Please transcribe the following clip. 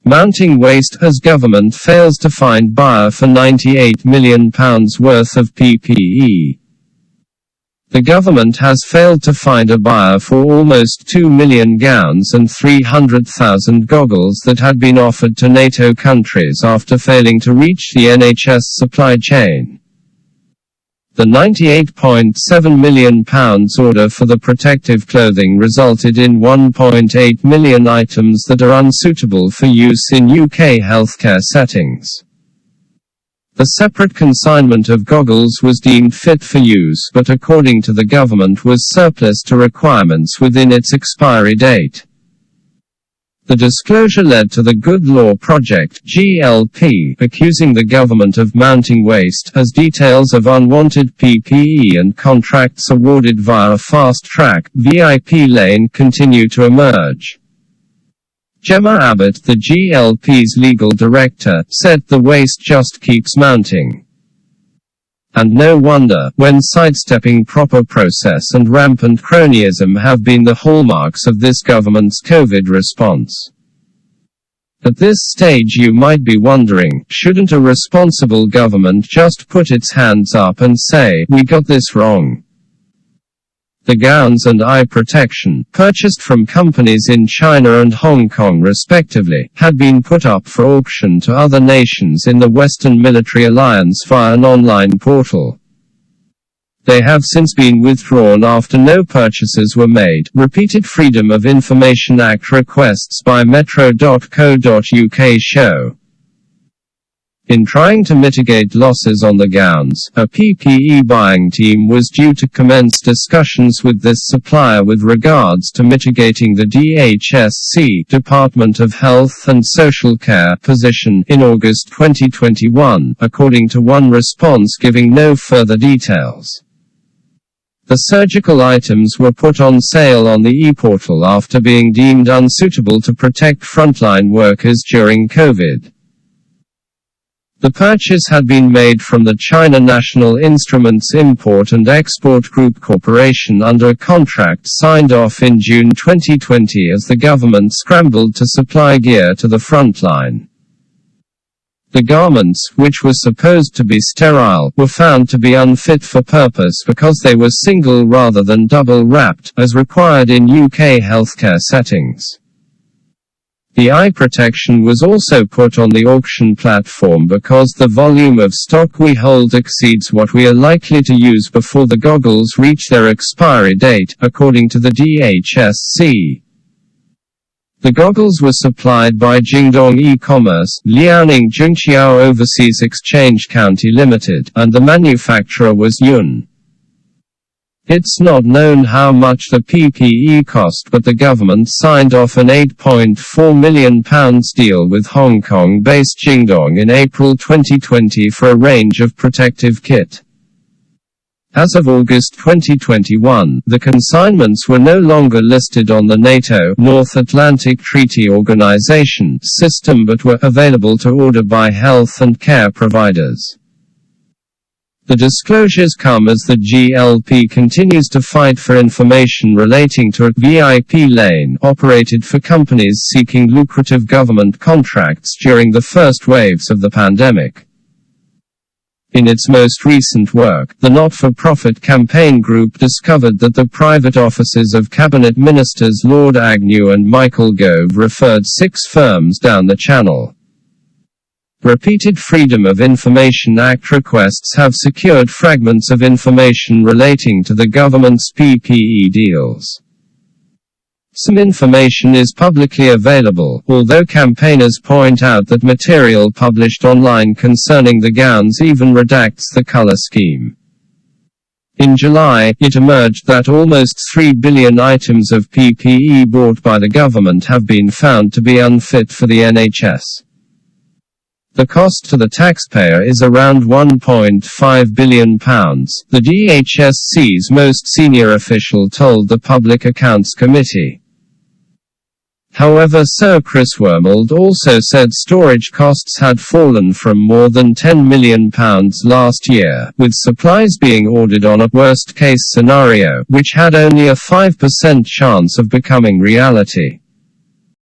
Mounting waste as government fails to find buyer for £98 million worth of PPE. The government has failed to find a buyer for almost 2 million gowns and 300,000 goggles that had been offered to NATO countries after failing to reach the NHS supply chain. The £98.7 million order for the protective clothing resulted in 1.8 million items that are unsuitable for use in UK healthcare settings. The separate consignment of goggles was deemed fit for use but according to the government was surplus to requirements within its expiry date. The disclosure led to the Good Law Project (GLP) accusing the government of mounting waste as details of unwanted PPE and contracts awarded via a fast-track (VIP) lane continue to emerge. Gemma Abbott, the GLP's legal director, said the waste just keeps mounting. And no wonder, when sidestepping proper process and rampant cronyism have been the hallmarks of this government's COVID response. At this stage you might be wondering, shouldn't a responsible government just put its hands up and say, "We got this wrong"? The gowns and eye protection, purchased from companies in China and Hong Kong respectively, had been put up for auction to other nations in the Western Military Alliance via an online portal. They have since been withdrawn after no purchases were made. Repeated Freedom of Information Act requests by metro.co.uk show. In trying to mitigate losses on the gowns, a PPE buying team was due to commence discussions with this supplier with regards to mitigating the DHSC Department of Health and Social Care position in August 2021, according to one response giving no further details. The surgical items were put on sale on the e-portal after being deemed unsuitable to protect frontline workers during COVID. The purchase had been made from the China National Instruments Import and Export Group Corporation under a contract signed off in June 2020 as the government scrambled to supply gear to the frontline. The garments, which were supposed to be sterile, were found to be unfit for purpose because they were single rather than double wrapped, as required in UK healthcare settings. The eye protection was also put on the auction platform because the volume of stock we hold exceeds what we are likely to use before the goggles reach their expiry date, according to the DHSC. The goggles were supplied by Jingdong E-Commerce, Liaoning Jungqiao Overseas Exchange County Limited, and the manufacturer was Yun. It's not known how much the PPE cost, but the government signed off an £8.4 million deal with Hong Kong-based Jingdong in April 2020 for a range of protective kit. As of August 2021, the consignments were no longer listed on the NATO North Atlantic Treaty Organization system but were available to order by health and care providers. The disclosures come as the GLP continues to fight for information relating to a VIP lane operated for companies seeking lucrative government contracts during the first waves of the pandemic. In its most recent work, the not-for-profit campaign group discovered that the private offices of Cabinet Ministers Lord Agnew and Michael Gove referred 6 firms down the channel. Repeated Freedom of Information Act requests have secured fragments of information relating to the government's PPE deals. Some information is publicly available, although campaigners point out that material published online concerning the gowns even redacts the color scheme. In July, it emerged that almost 3 billion items of PPE bought by the government have been found to be unfit for the NHS. The cost to the taxpayer is around £1.5 billion, the DHSC's most senior official told the Public Accounts Committee. However, Sir Chris Wormold also said storage costs had fallen from more than £10 million last year, with supplies being ordered on a worst-case scenario, which had only a 5% chance of becoming reality.